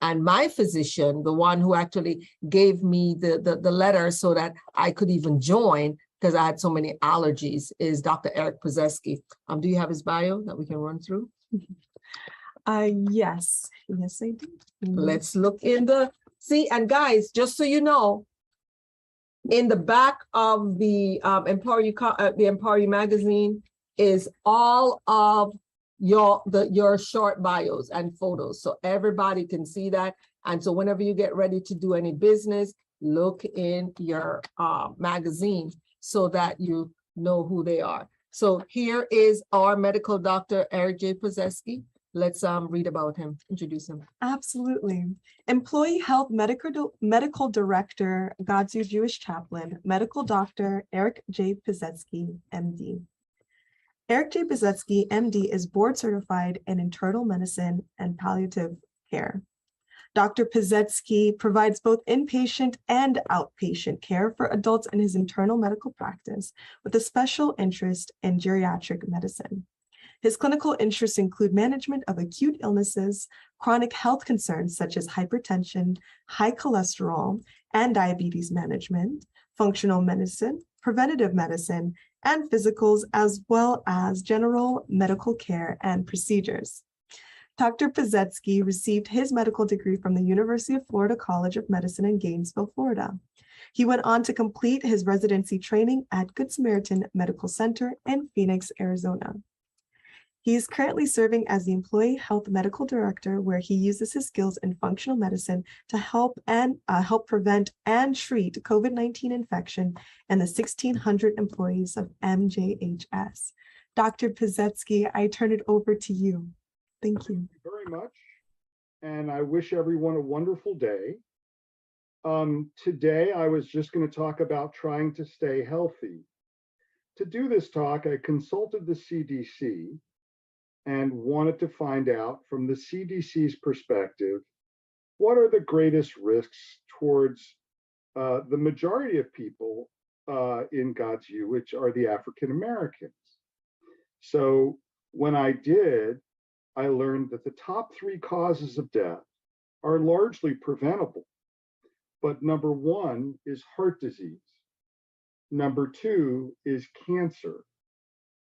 And my physician, the one who actually gave me the letter so that I could even join because I had so many allergies, is Dr. Eric Pozeski. Do you have his bio that we can run through? Yes, I do. Let's look in the, see, and guys, just so you know, in the back of the Empower You magazine is all of your short bios and photos, so everybody can see that. And so whenever you get ready to do any business, look in your magazine so that you know who they are. So here is our medical doctor, Eric J. Pozeski. Let's read about him, introduce him. Absolutely. Employee Health Medical Director, GODSU Jewish Chaplain, Medical Doctor Eric J. Pozeski, MD. Eric J. Pozeski, MD, is board certified in internal medicine and palliative care. Dr. Pozeski provides both inpatient and outpatient care for adults in his internal medical practice with a special interest in geriatric medicine. His clinical interests include management of acute illnesses, chronic health concerns such as hypertension, high cholesterol, and diabetes management, functional medicine, preventative medicine, and physicals, as well as general medical care and procedures. Dr. Pozeski received his medical degree from the University of Florida College of Medicine in Gainesville, Florida. He went on to complete his residency training at Good Samaritan Medical Center in Phoenix, Arizona. He is currently serving as the Employee Health Medical Director, where he uses his skills in functional medicine to help prevent and treat COVID-19 infection and the 1,600 employees of MJHS. Dr. Pozeski, I turn it over to you. Thank you. Thank you very much. And I wish everyone a wonderful day. Today, I was just going to talk about trying to stay healthy. To do this talk, I consulted the CDC and wanted to find out from the CDC's perspective, what are the greatest risks towards the majority of people in GODSU, which are the African Americans. So when I did, I learned that the top 3 causes of death are largely preventable. But number 1 is heart disease. Number 2 is cancer.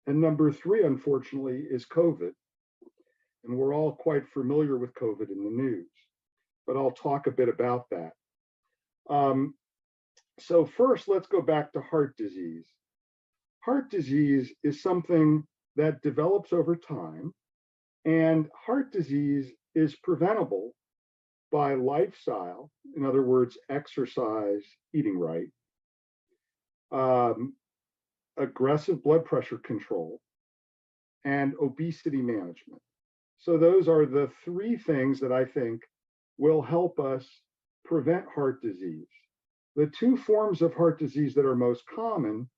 And number 3, unfortunately, is COVID. And we're all quite familiar with COVID in the news, but I'll talk a bit about that. So first, let's go back to heart disease. Heart disease is something that develops over time, and heart disease is preventable by lifestyle, in other words, exercise, eating right, aggressive blood pressure control, and obesity management. So those are the 3 things that I think will help us prevent heart disease. The 2 forms of heart disease that are most common,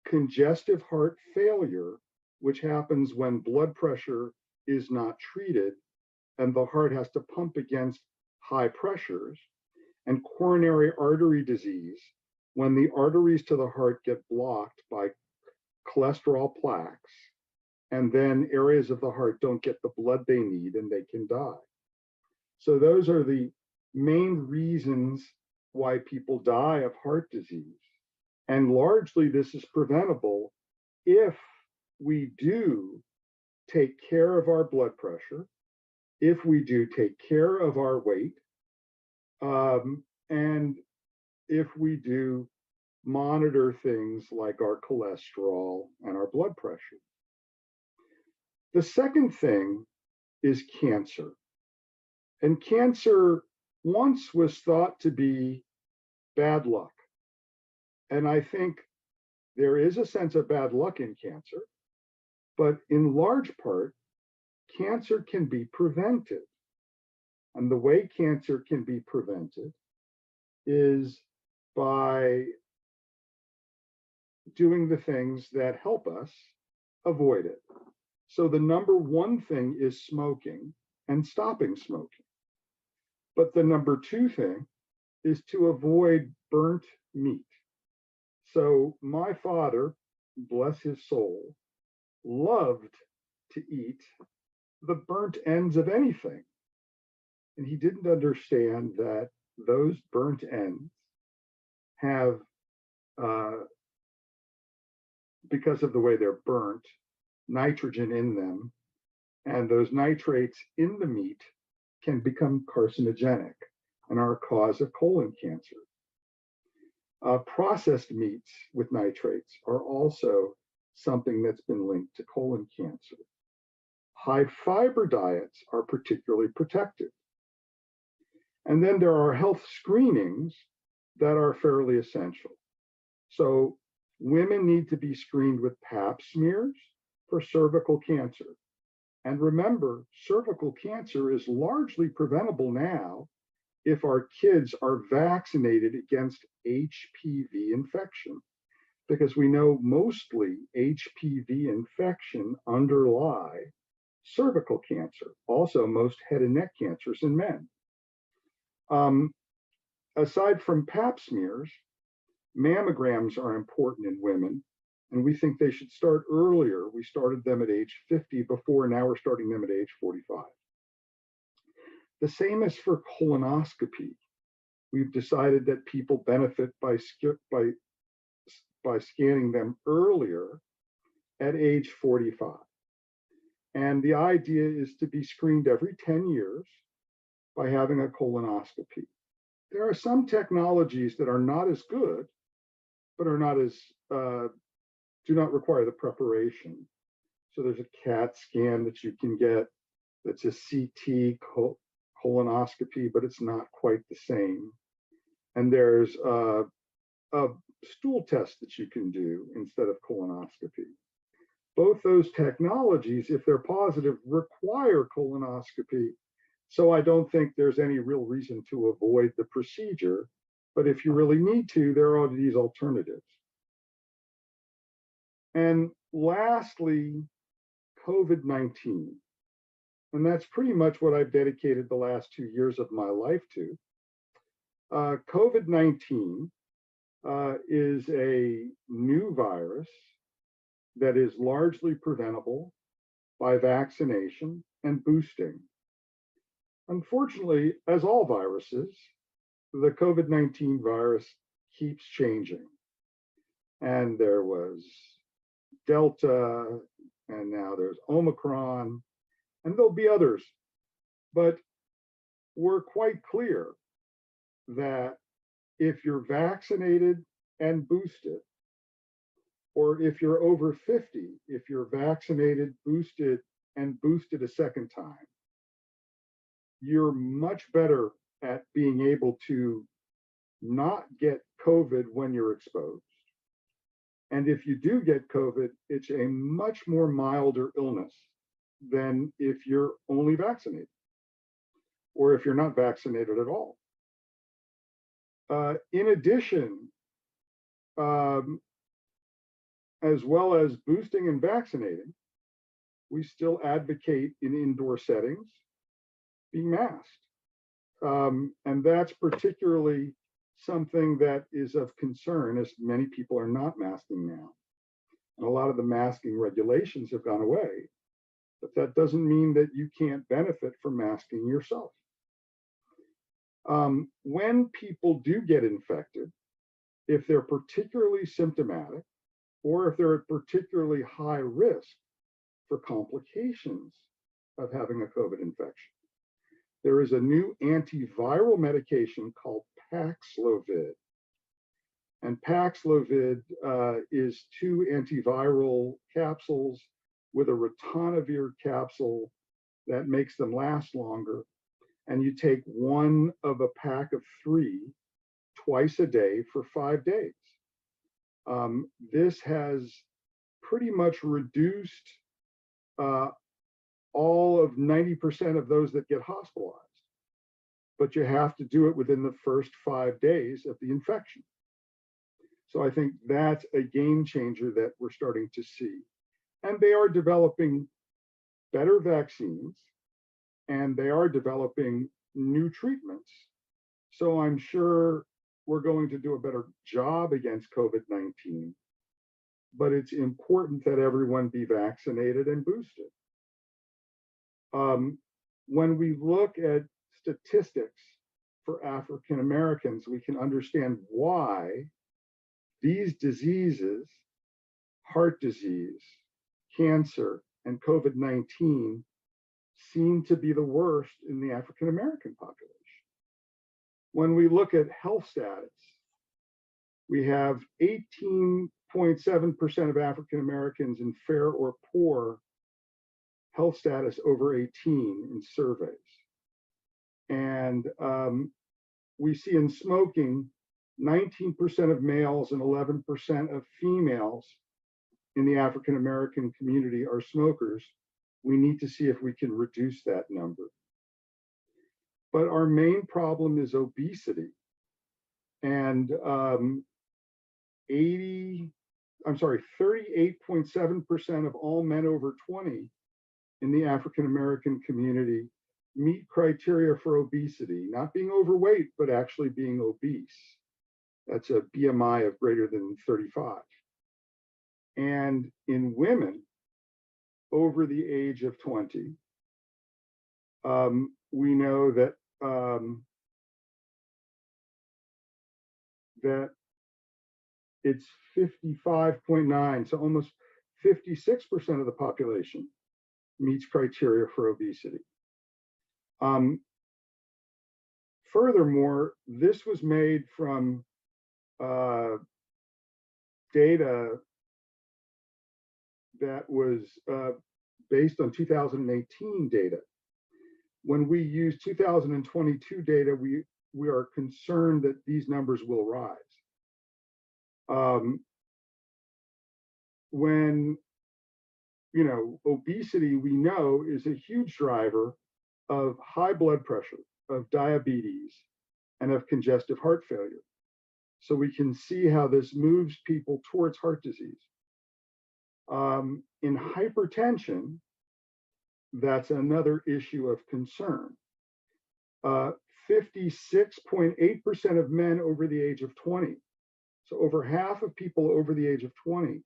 congestive heart failure, which happens when blood pressure is not treated and the heart has to pump against high pressures, and coronary artery disease, when the arteries to the heart get blocked by cholesterol plaques, and then areas of the heart don't get the blood they need and they can die. So those are the main reasons why people die of heart disease. And largely this is preventable if we do take care of our blood pressure, if we do take care of our weight, and if we do monitor things like our cholesterol and our blood pressure. The second thing is cancer. And cancer once was thought to be bad luck. And I think there is a sense of bad luck in cancer, but in large part, cancer can be prevented. And the way cancer can be prevented is by doing the things that help us avoid it. So the number 1 thing is smoking and stopping smoking. But the number 2 thing is to avoid burnt meat. So my father, bless his soul, loved to eat the burnt ends of anything. And he didn't understand that those burnt ends have, because of the way they're burnt, nitrogen in them, and those nitrates in the meat can become carcinogenic and are a cause of colon cancer. Processed meats with nitrates are also something that's been linked to colon cancer. High fiber diets are particularly protective. And then there are health screenings that are fairly essential. So women need to be screened with Pap smears for cervical cancer. And remember, cervical cancer is largely preventable now if our kids are vaccinated against HPV infection, because we know mostly HPV infection underlie cervical cancer, also most head and neck cancers in men. Aside from Pap smears, mammograms are important in women, and we think they should start earlier. We started them at age 50 before, now we're starting them at age 45. The same is for colonoscopy. We've decided that people benefit by scanning them earlier at age 45. And the idea is to be screened every 10 years by having a colonoscopy. There are some technologies that are not as good, but are not as, do not require the preparation. So there's a CAT scan that you can get that's a CT colonoscopy, but it's not quite the same. And there's a stool test that you can do instead of colonoscopy. Both those technologies, if they're positive, require colonoscopy. So I don't think there's any real reason to avoid the procedure. But if you really need to, there are these alternatives. And lastly, COVID-19. And that's pretty much what I've dedicated the last 2 years of my life to. COVID-19 is a new virus that is largely preventable by vaccination and boosting. Unfortunately, as all viruses, the COVID-19 virus keeps changing. And there was Delta, and now there's Omicron, and there'll be others. But we're quite clear that if you're vaccinated and boosted, or if you're over 50, if you're vaccinated, boosted, and boosted a second time, you're much better at being able to not get COVID when you're exposed. And if you do get COVID, it's a much more milder illness than if you're only vaccinated, or if you're not vaccinated at all. In addition, as well as boosting and vaccinating, we still advocate in indoor settings being masked. And that's particularly something that is of concern, as many people are not masking now. And a lot of the masking regulations have gone away, but that doesn't mean that you can't benefit from masking yourself. When people do get infected, if they're particularly symptomatic, or if they're at particularly high risk for complications of having a COVID infection, there is a new antiviral medication called Paxlovid. And Paxlovid is 2 antiviral capsules with a ritonavir capsule that makes them last longer. And you take 1 of a pack of 3 twice a day for 5 days. This has pretty much reduced all of 90% of those that get hospitalized. But you have to do it within the first 5 days of the infection. So I think that's a game changer that we're starting to see. And they are developing better vaccines, and they are developing new treatments. So I'm sure we're going to do a better job against COVID-19, but it's important that everyone be vaccinated and boosted. When we look at statistics for African Americans, we can understand why these diseases, heart disease, cancer, and COVID-19, seem to be the worst in the African American population. When we look at health status, we have 18.7% of African Americans in fair or poor health status over 18 in surveys. And we see in smoking, 19% of males and 11% of females in the African American community are smokers. We need to see if we can reduce that number. But our main problem is obesity. And 38.7% of all men over 20 in the African American community meet criteria for obesity, not being overweight, but actually being obese. That's a BMI of greater than 35. And in women over the age of 20, we know that that it's 55.9, so almost 56% of the population meets criteria for obesity. Furthermore, this was made from data that was based on 2018 data. When we use 2022 data, we are concerned that these numbers will rise. When, obesity, we know, is a huge driver of high blood pressure, of diabetes, and of congestive heart failure. So we can see how this moves people towards heart disease. In hypertension, that's another issue of concern. 56.8% of men over the age of 20, so over half of people over the age of 20,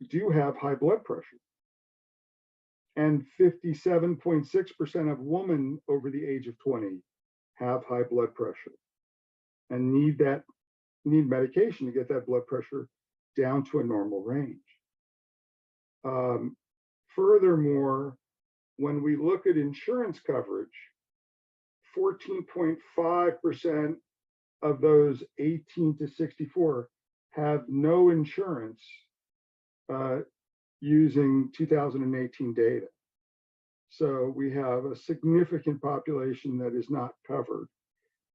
do have high blood pressure. And 57.6% of women over the age of 20 have high blood pressure and need medication to get that blood pressure down to a normal range. Furthermore, when we look at insurance coverage, 14.5% of those 18 to 64 have no insurance using 2018 data. So we have a significant population that is not covered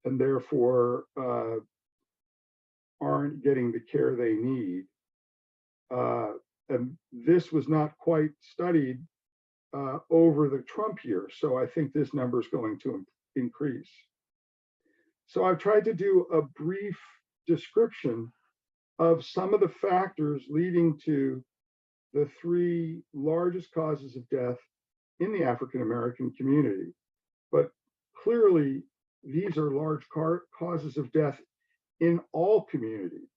and therefore aren't getting the care they need. And this was not quite studied over the Trump year. So I think this number is going to increase. So I've tried to do a brief description of some of the factors leading to the three largest causes of death in the African American community. But clearly, these are large causes of death in all communities.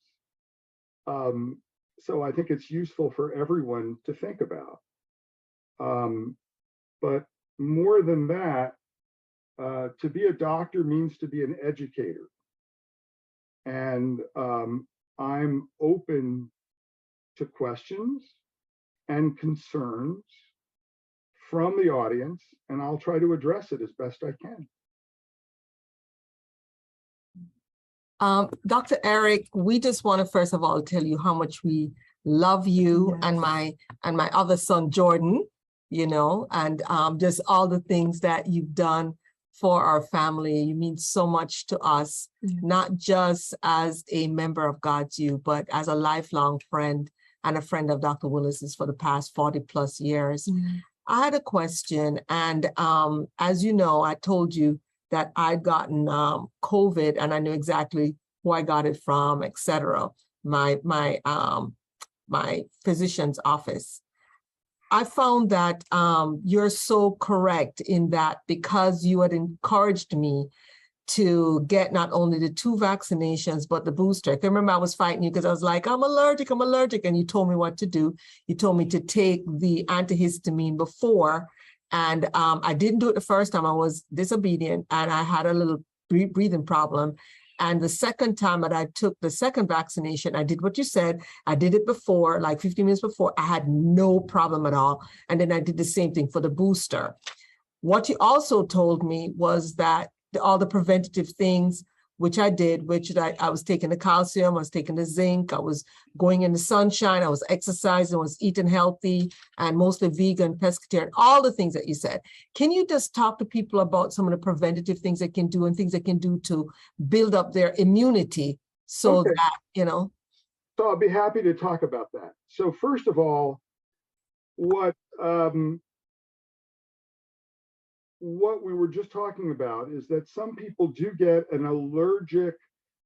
So I think it's useful for everyone to think about. But more than that, to be a doctor means to be an educator. And I'm open to questions and concerns from the audience, and I'll try to address it as best I can. Dr. Eric, we just want to first of all tell you how much we love you. Yes. and my other son Jordan, and just all the things that you've done for our family. You mean so much to us, not just as a member of GODSU, but as a lifelong friend and a friend of Dr. Willis's for the past 40 plus years. I had a question, and as you know, I told you that I'd gotten COVID, and I knew exactly who I got it from, et cetera, my physician's office. I found that you're so correct in that, because you had encouraged me to get not only the 2 vaccinations, but the booster. I can remember I was fighting you because I was like, I'm allergic. And you told me what to do. You told me to take the antihistamine before And I didn't do it the first time. I was disobedient and I had a little breathing problem. And the second time that I took the second vaccination, I did what you said. I did it before, like 15 minutes before. I had no problem at all. And then I did the same thing for the booster. What you also told me was that all the preventative things, which I did, which I was taking the calcium, I was taking the zinc, I was going in the sunshine, I was exercising, I was eating healthy, and mostly vegan, pescatarian, all the things that you said. Can you just talk to people about some of the preventative things they can do and things they can do to build up their immunity so Okay. that, you know? So I'll be happy to talk about that. So first of all, what we were just talking about is that some people do get an allergic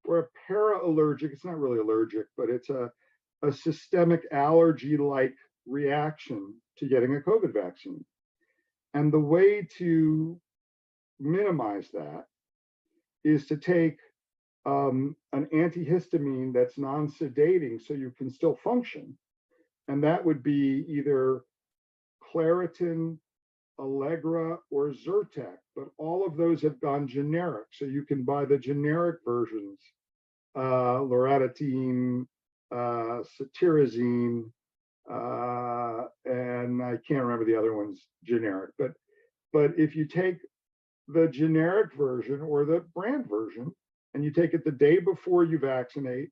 or a para-allergic, it's not really allergic, but it's a systemic allergy-like reaction to getting a COVID vaccine. And the way to minimize that is to take an antihistamine that's non-sedating so you can still function. And that would be either Claritin, Allegra, or Zyrtec, but all of those have gone generic. So you can buy the generic versions, loratadine, cetirizine, and I can't remember the other ones generic. But if you take the generic version or the brand version, and you take it the day before you vaccinate,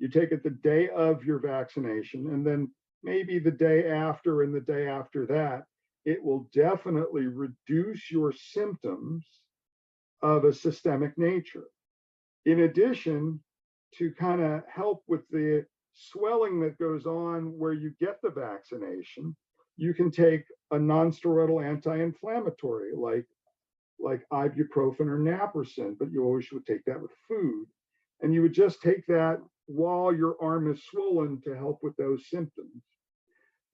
you take it the day of your vaccination, and then maybe the day after and the day after that, it will definitely reduce your symptoms of a systemic nature. In addition, to kind of help with the swelling that goes on where you get the vaccination, you can take a non-steroidal anti-inflammatory like ibuprofen or naproxen, but you always would take that with food. And you would just take that while your arm is swollen to help with those symptoms.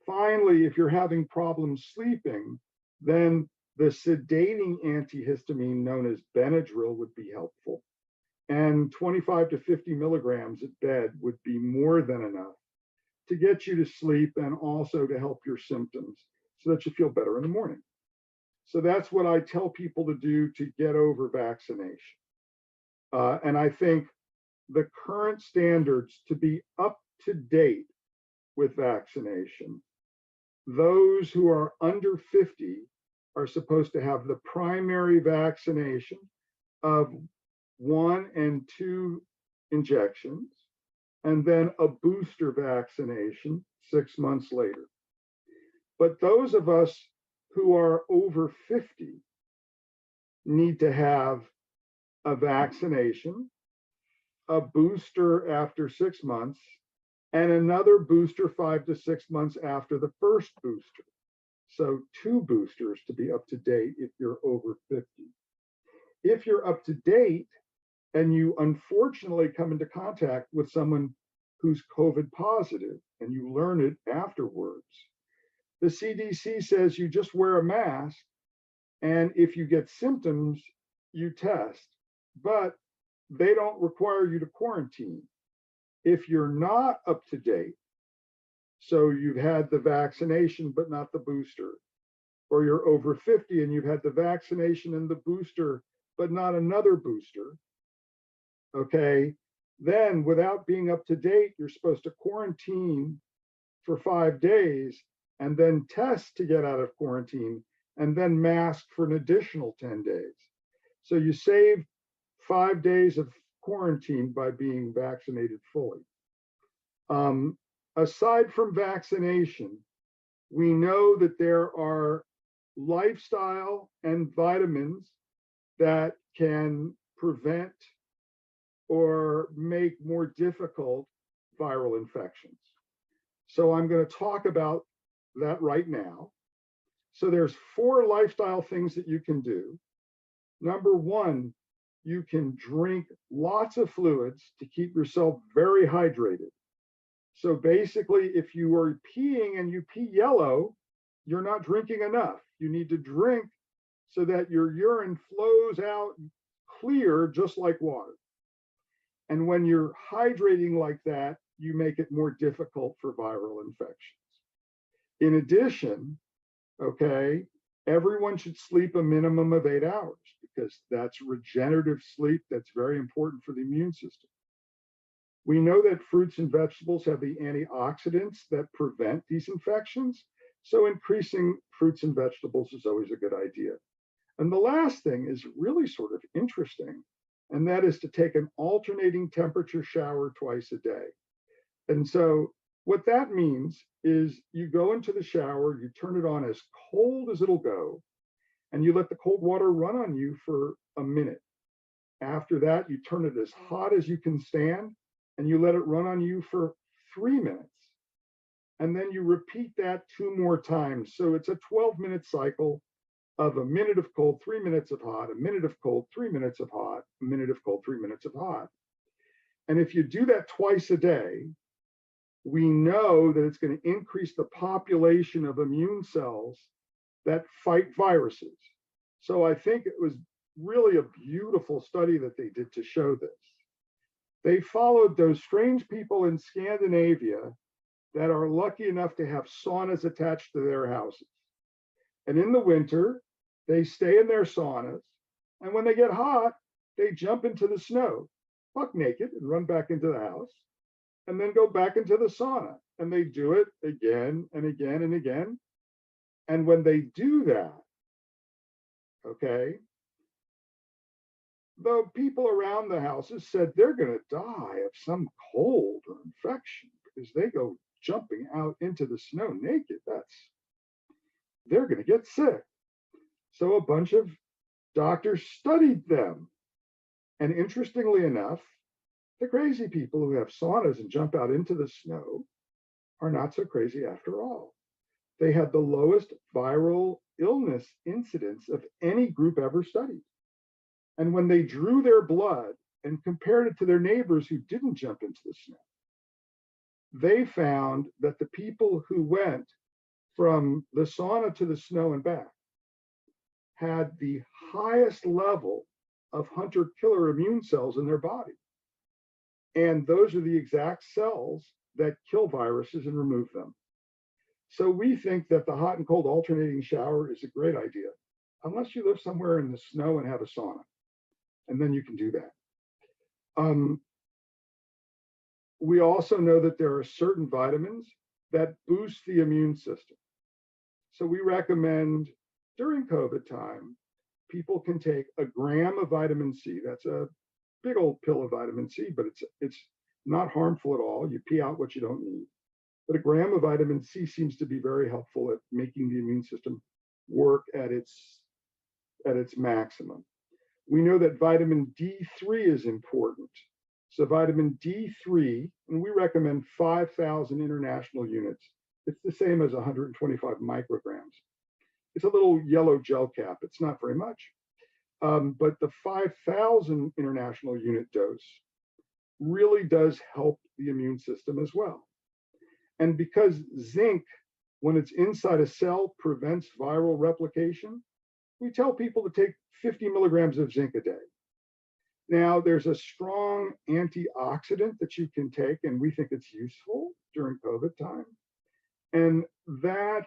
Finally, if you're having problems sleeping, then the sedating antihistamine known as Benadryl would be helpful. And 25 to 50 milligrams at bed would be more than enough to get you to sleep and also to help your symptoms so that you feel better in the morning. So that's what I tell people to do to get over vaccination. And I think the current standards to be up to date with vaccination, those who are under 50 are supposed to have the primary vaccination of 1 and 2 injections, and then a booster vaccination 6 months later. But those of us who are over 50 need to have a vaccination, a booster after 6 months, and another booster 5 to 6 months after the first booster. So 2 boosters to be up to date if you're over 50. If you're up to date and you unfortunately come into contact with someone who's COVID positive and you learn it afterwards, the CDC says you just wear a mask, and if you get symptoms, you test, but they don't require you to quarantine. If you're not up to date, so you've had the vaccination but not the booster, or you're over 50 and you've had the vaccination and the booster but not another booster, okay, then without being up to date, you're supposed to quarantine for 5 days and then test to get out of quarantine and then mask for an additional 10 days. So you save 5 days of quarantine by being vaccinated fully. Aside from vaccination, we know that there are lifestyle and vitamins that can prevent or make more difficult viral infections. So I'm going to talk about that right now. So there's 4 lifestyle things that you can do. Number 1, you can drink lots of fluids to keep yourself very hydrated. So basically, if you are peeing and you pee yellow, you're not drinking enough. You need to drink so that your urine flows out clear, just like water. And when you're hydrating like that, you make it more difficult for viral infections. In addition, okay, Everyone should sleep a minimum of 8 hours because that's regenerative sleep that's very important for the immune system. We know that fruits and vegetables have the antioxidants that prevent these infections, so increasing fruits and vegetables is always a good idea. And the last thing is really sort of interesting, and that is to take an alternating temperature shower twice a day. And so what that means is you go into the shower, you turn it on as cold as it'll go, and you let the cold water run on you for a minute. After that, you turn it as hot as you can stand, and you let it run on you for 3 minutes. And then you repeat that 2 more times. So it's a 12-minute cycle of a minute of cold, 3 minutes of hot, a minute of cold, 3 minutes of hot, a minute of cold, 3 minutes of hot. And if you do that twice a day, we know that it's going to increase the population of immune cells that fight viruses. So I think it was really a beautiful study that they did to show this. They followed those strange people in Scandinavia that are lucky enough to have saunas attached to their houses. And in the winter, they stay in their saunas. And when they get hot, they jump into the snow, buck naked, and run back into the house, and then go back into the sauna. And they do it again and again and again. And when they do that, okay, the people around the houses said they're going to die of some cold or infection because they go jumping out into the snow naked. They're going to get sick. So a bunch of doctors studied them. And interestingly enough, the crazy people who have saunas and jump out into the snow are not so crazy after all. They had the lowest viral illness incidence of any group ever studied. And when they drew their blood and compared it to their neighbors who didn't jump into the snow, they found that the people who went from the sauna to the snow and back had the highest level of hunter-killer immune cells in their body. And those are the exact cells that kill viruses and remove them. So we think that the hot and cold alternating shower is a great idea, unless you live somewhere in the snow and have a sauna. And then you can do that. We also know that there are certain vitamins that boost the immune system. So we recommend during COVID time, people can take a gram of vitamin C. That's a big old pill of vitamin C, but it's not harmful at all. You pee out what you don't need. But a gram of vitamin C seems to be very helpful at making the immune system work at its maximum. We know that vitamin D3 is important. So vitamin D3, and we recommend 5,000 international units. It's the same as 125 micrograms. It's a little yellow gel cap. It's not very much. But the 5,000 international unit dose really does help the immune system as well. And because zinc, when it's inside a cell, prevents viral replication, we tell people to take 50 milligrams of zinc a day. Now, there's a strong antioxidant that you can take, and we think it's useful during COVID time. And that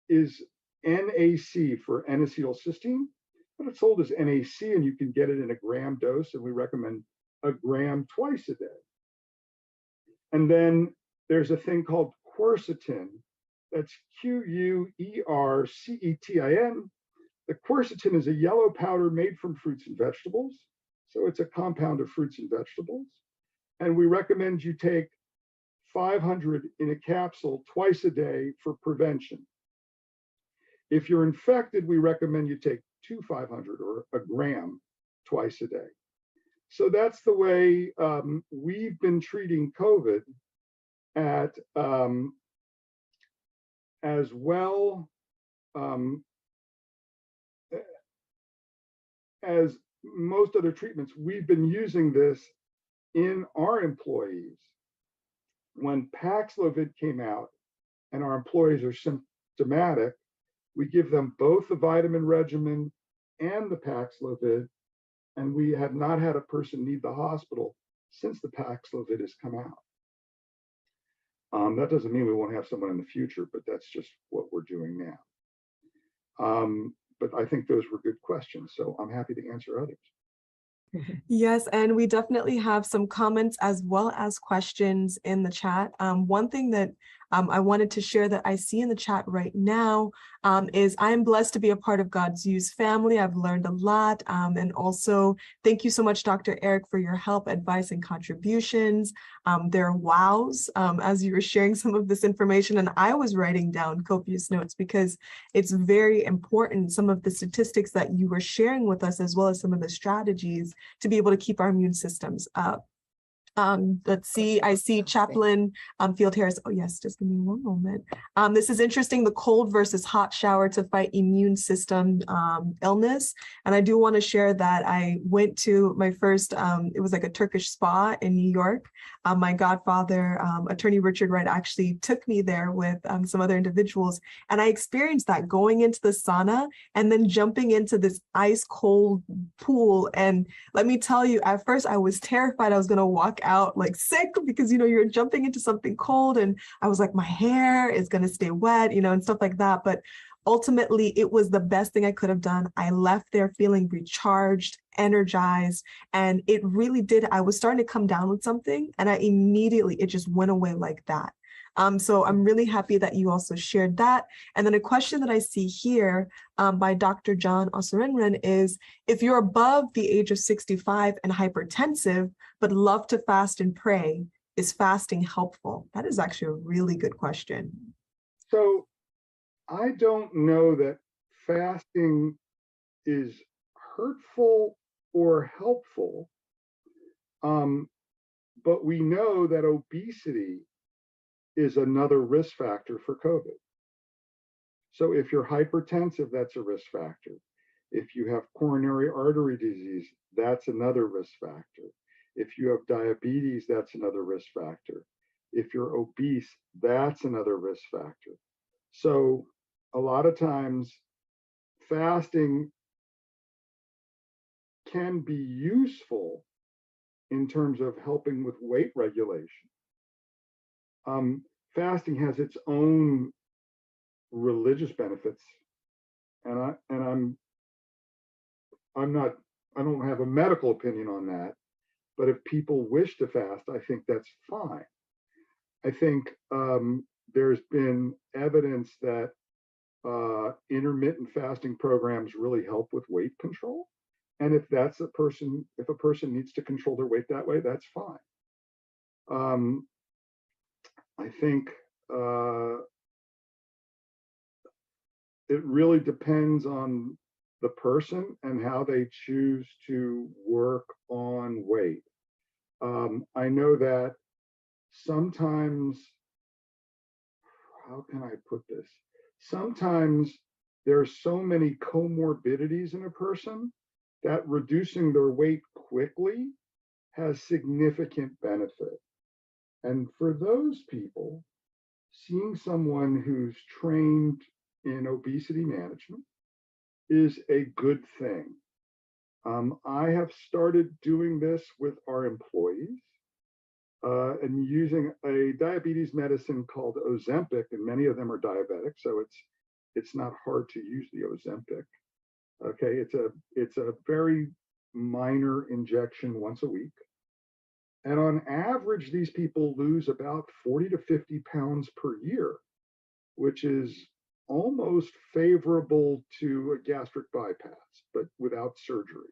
is NAC for N-acetylcysteine, but it's sold as NAC, and you can get it in a gram dose, and we recommend a gram twice a day. And then there's a thing called quercetin. That's Quercetin. The quercetin is a yellow powder made from fruits and vegetables. So it's a compound of fruits and vegetables. And we recommend you take 500 in a capsule twice a day for prevention. If you're infected, we recommend you take 500 or a gram twice a day. So that's the way we've been treating COVID at as well as most other treatments. We've been using this in our employees. When Paxlovid came out and our employees are symptomatic, we give them both the vitamin regimen and the Paxlovid, and we have not had a person need the hospital since the Paxlovid has come out. That doesn't mean we won't have someone in the future, but that's just what we're doing now. But I think those were good questions, so I'm happy to answer others. Yes, and we definitely have some comments as well as questions in the chat. One thing that I wanted to share that I see in the chat right now is I am blessed to be a part of GODSU's family. I've learned a lot. And also, thank you so much, Dr. Eric, for your help, advice, and contributions. There are wows as you were sharing some of this information, and I was writing down copious notes because it's very important, some of the statistics that you were sharing with us, as well as some of the strategies to be able to keep our immune systems up. Let's see, I see Chaplain Field Harris. Oh yes, just give me one moment. This is interesting, the cold versus hot shower to fight immune system illness. And I do want to share that I went to my first, it was like a Turkish spa in New York. My godfather, Attorney Richard Wright, actually took me there with some other individuals. And I experienced that, going into the sauna and then jumping into this ice cold pool. And let me tell you, at first I was terrified I was going to walk out like sick because, you know, you're jumping into something cold, and I was like, my hair is going to stay wet, you know, and stuff like that. But ultimately, it was the best thing I could have done. I left there feeling recharged, energized, and it really did. I was starting to come down with something, and it just went away like that. So I'm really happy that you also shared that. And then a question that I see here by Dr. John Osarenren is, if you're above the age of 65 and hypertensive, but love to fast and pray, is fasting helpful? That is actually a really good question. So I don't know that fasting is hurtful or helpful, but we know that obesity is another risk factor for COVID. So if you're hypertensive, that's a risk factor. If you have coronary artery disease, that's another risk factor. If you have diabetes, that's another risk factor. If you're obese, that's another risk factor. So a lot of times fasting can be useful in terms of helping with weight regulation. Fasting has its own religious benefits, and I don't have a medical opinion on that, but if people wish to fast, I think that's fine. I think there's been evidence that intermittent fasting programs really help with weight control, and if a person needs to control their weight that way, that's fine. I think it really depends on the person and how they choose to work on weight. I know that sometimes, how can I put this? Sometimes there's so many comorbidities in a person that reducing their weight quickly has significant benefit. And for those people, seeing someone who's trained in obesity management is a good thing. I have started doing this with our employees and using a diabetes medicine called Ozempic, and many of them are diabetic, so it's not hard to use the Ozempic. Okay, it's a very minor injection once a week. And on average, these people lose about 40 to 50 pounds per year, which is almost favorable to a gastric bypass, but without surgery.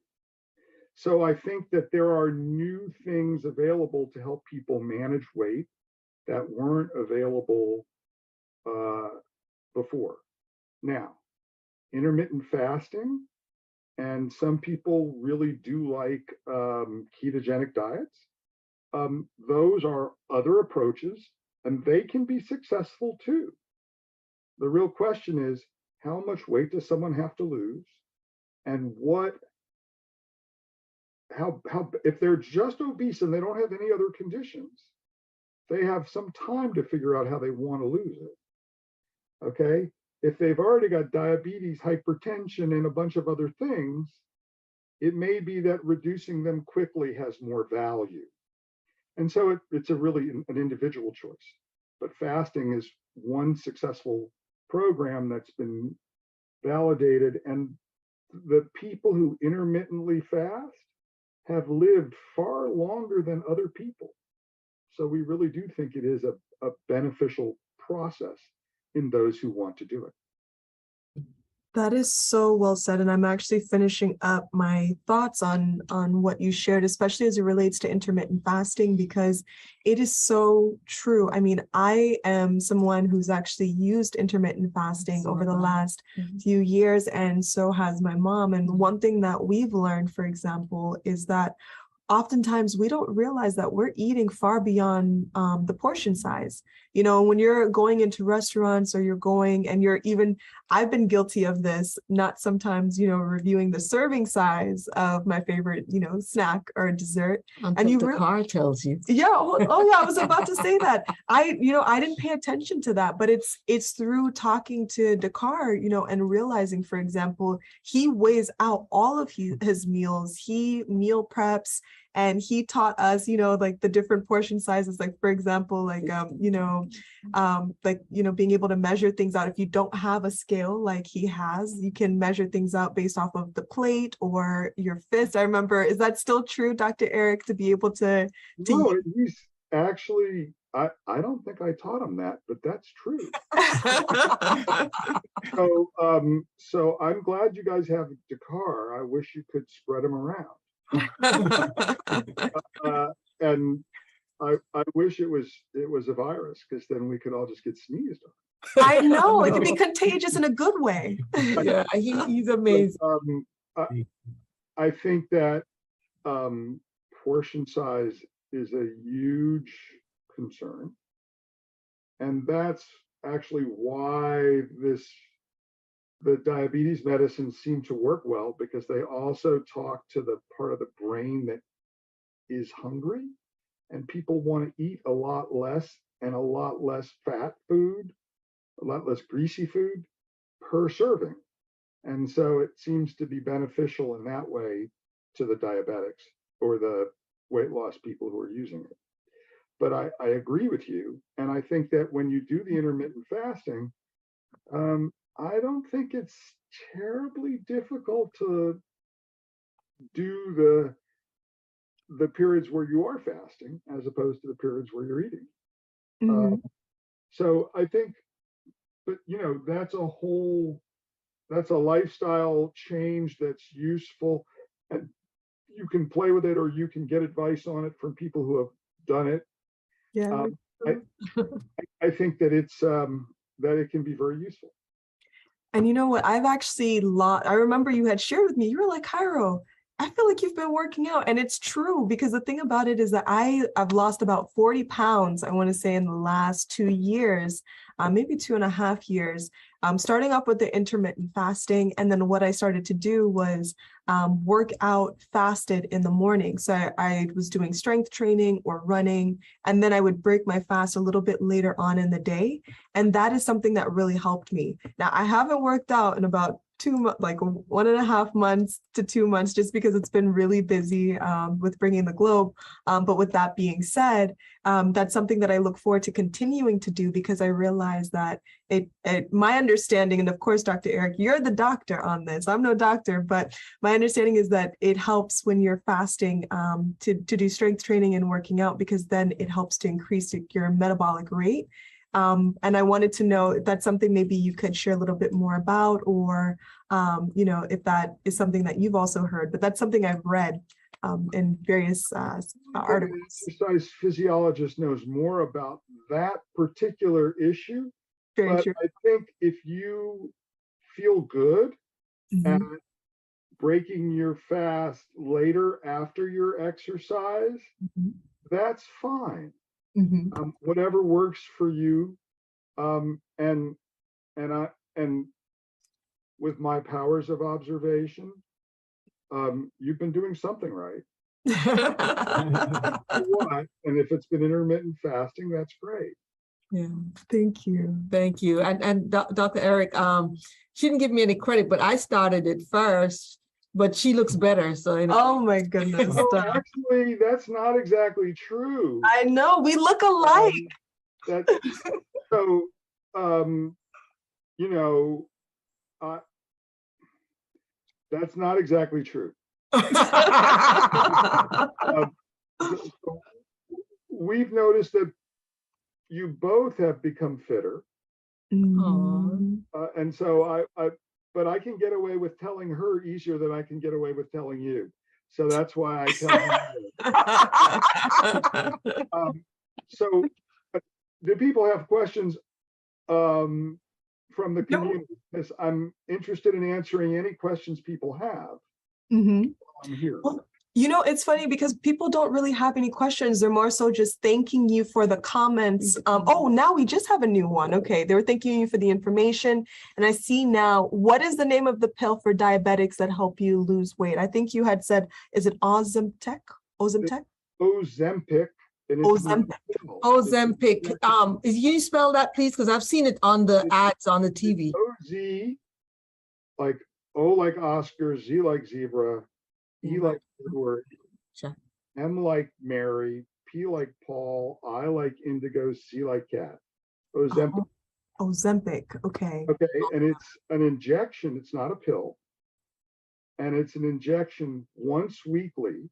So I think that there are new things available to help people manage weight that weren't available before. Now, intermittent fasting, and some people really do like ketogenic diets. Those are other approaches, and they can be successful too. The real question is, how much weight does someone have to lose? And if they're just obese and they don't have any other conditions, they have some time to figure out how they want to lose it. Okay? If they've already got diabetes, hypertension, and a bunch of other things, it may be that reducing them quickly has more value. And so it's a really an individual choice. but fasting is one successful program that's been validated. And the people who intermittently fast have lived far longer than other people. So we really do think it is a beneficial process in those who want to do it. That is so well said. And I'm actually finishing up my thoughts on what you shared, especially as it relates to intermittent fasting, because it is so true. I mean, I am someone who's actually used intermittent fasting over the last few years, and so has my mom. And one thing that we've learned, for example, is that oftentimes we don't realize that we're eating far beyond the portion size. You know, when you're going into restaurants or you're going and you're even, I've been guilty of this, not sometimes, you know, reviewing the serving size of my favorite, you know, snack or dessert. And you the car tells you. Yeah. Oh yeah. I was about to say that. I didn't pay attention to that, but it's through talking to Dakar, you know, and realizing, for example, he weighs out all of his meals. He meal preps. And he taught us, you know, like the different portion sizes, like, for example, like, being able to measure things out. If you don't have a scale like he has, you can measure things out based off of the plate or your fist. I remember, is that still true, Dr. Eric, to be able to No, he's actually, I don't think I taught him that, but that's true. So I'm glad you guys have Dakar. I wish you could spread him around. And I wish it was a virus, because then we could all just get sneezed on. I know, it could be contagious in a good way. Yeah, he's amazing. I think that portion size is a huge concern, and that's actually why the diabetes medicines seem to work well, because they also talk to the part of the brain that is hungry, and people want to eat a lot less and a lot less fat food, a lot less greasy food per serving. And so it seems to be beneficial in that way to the diabetics or the weight loss people who are using it. But I agree with you. And I think that when you do the intermittent fasting, I don't think it's terribly difficult to do the periods where you are fasting as opposed to the periods where you're eating. Mm-hmm. So I think, but you know, that's a lifestyle change that's useful, and you can play with it, or you can get advice on it from people who have done it. Yeah. I think that that it can be very useful. And you know what? I've actually I remember you had shared with me, you were like, Cairo, I feel like you've been working out. And it's true, because the thing about it is that I've lost about 40 pounds, I want to say, in the last 2 years, maybe 2.5 years, starting off with the intermittent fasting. And then what I started to do was work out fasted in the morning. So I was doing strength training or running, and then I would break my fast a little bit later on in the day. And that is something that really helped me. Now, I haven't worked out in about 1.5 months to 2 months, just because it's been really busy with bringing the globe. But with that being said, that's something that I look forward to continuing to do, because I realize that my understanding, and of course, Dr. Eric, you're the doctor on this. I'm no doctor, but my understanding is that it helps when you're fasting to do strength training and working out, because then it helps to increase your metabolic rate. And I wanted to know if that's something maybe you could share a little bit more about, or, if that is something that you've also heard, but that's something I've read in various articles. An exercise physiologist knows more about that particular issue. Very but true. I think if you feel good at breaking your fast later after your exercise, that's fine. Whatever works for you, and with my powers of observation, you've been doing something right. And if it's been intermittent fasting, that's great. Yeah, thank you. Thank you. And Dr. Eric, she didn't give me any credit, but I started it first, but she looks better. So oh my goodness. Actually, that's not exactly true. I know, we look alike. That so you know, that's not exactly true. So we've noticed that you both have become fitter, Mm. and so but I can get away with telling her easier than I can get away with telling you. So that's why I tell you. So do people have questions from the No. community? Because I'm interested in answering any questions people have. Mhm. I'm here. Well, it's funny because people don't really have any questions. They're more so just thanking you for the comments. Oh, now we just have a new one. Okay, they were thanking you for the information. And I see now, what is the name of the pill for diabetics that help you lose weight? I think you had said, is it Ozempic? Ozempic? Ozempic. And it's Ozempic. Ozempic. Can you spell that, please? Because I've seen it on the ads on the TV. OZ, like O like Oscar, Z like zebra, E like Edward, Sure. M like Mary, P like Paul, I like indigo, C like cat. Ozempic. Ozempic. Okay. Okay, and it's an injection. It's not a pill, and it's an injection once weekly.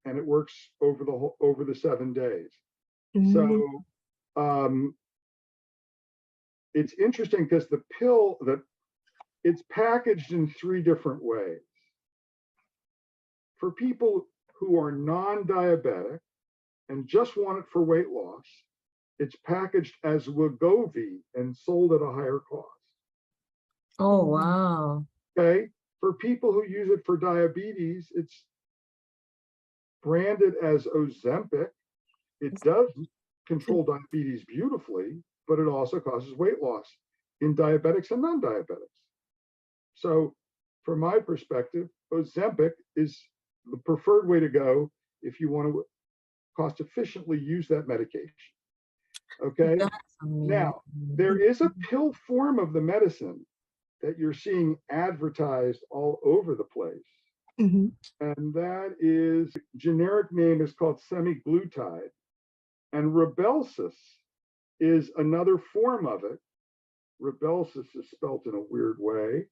And it works over the 7 days. So it's interesting because the pill it's packaged in 3 different ways. For people who are non-diabetic and just want it for weight loss, it's packaged as Wegovy and sold at a higher cost. Oh, wow. Okay. For people who use it for diabetes, it's branded as Ozempic. It does control diabetes beautifully, but it also causes weight loss in diabetics and non-diabetics. So from my perspective, Ozempic is the preferred way to go if you want to cost efficiently use that medication. Okay. Now, there is a pill form of the medicine that you're seeing advertised all over the place. And that is, generic name is called semaglutide. And Rybelsus is another form of it. Rybelsus is spelled in a weird way.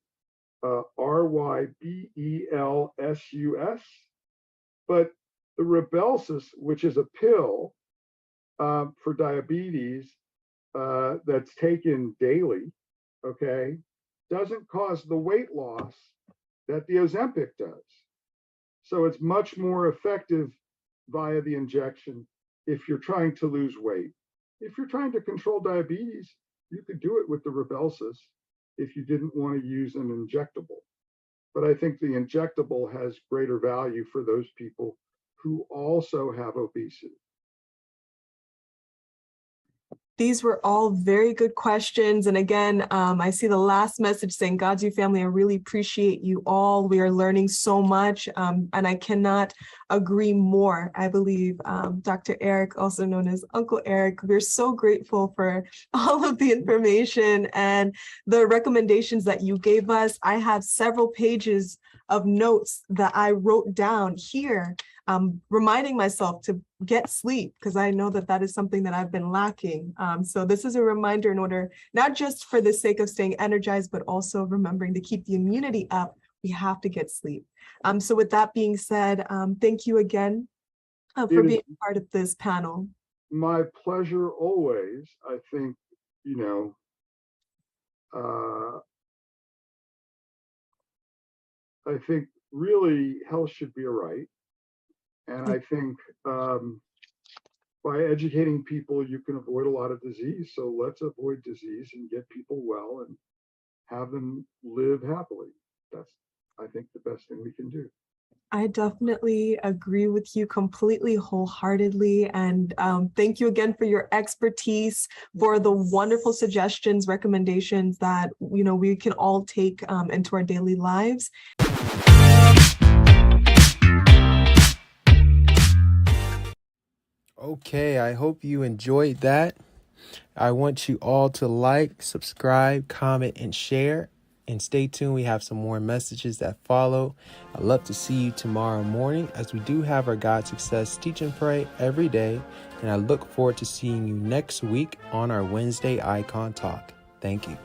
Rybelsus. But the Rybelsus, which is a pill for diabetes that's taken daily, okay, doesn't cause the weight loss that the Ozempic does. So it's much more effective via the injection if you're trying to lose weight. If you're trying to control diabetes, you could do it with the Rybelsus if you didn't want to use an injectable. But I think the injectable has greater value for those people who also have obesity. These were all very good questions. And again, I see the last message saying, GODSU family, I really appreciate you all. We are learning so much, and I cannot agree more. I believe Dr. Eric, also known as Uncle Eric, we're so grateful for all of the information and the recommendations that you gave us. I have several pages of notes that I wrote down here, reminding myself to get sleep, because I know that that is something that I've been lacking. So this is a reminder in order, not just for the sake of staying energized, but also remembering to keep the immunity up, we have to get sleep. So with that being said, thank you again for being part of this panel. My pleasure always. I think, I think really health should be a right. And I think by educating people, you can avoid a lot of disease. So let's avoid disease and get people well and have them live happily. That's, I think, the best thing we can do. I definitely agree with you completely, wholeheartedly. And thank you again for your expertise, for the wonderful suggestions, recommendations that, we can all take into our daily lives. Okay, I hope you enjoyed that. I want you all to like, subscribe, comment, and share. and stay tuned. We have some more messages that follow. I'd love to see you tomorrow morning as we do have our God Success Teach and Pray every day. And I look forward to seeing you next week on our Wednesday Icon Talk. Thank you.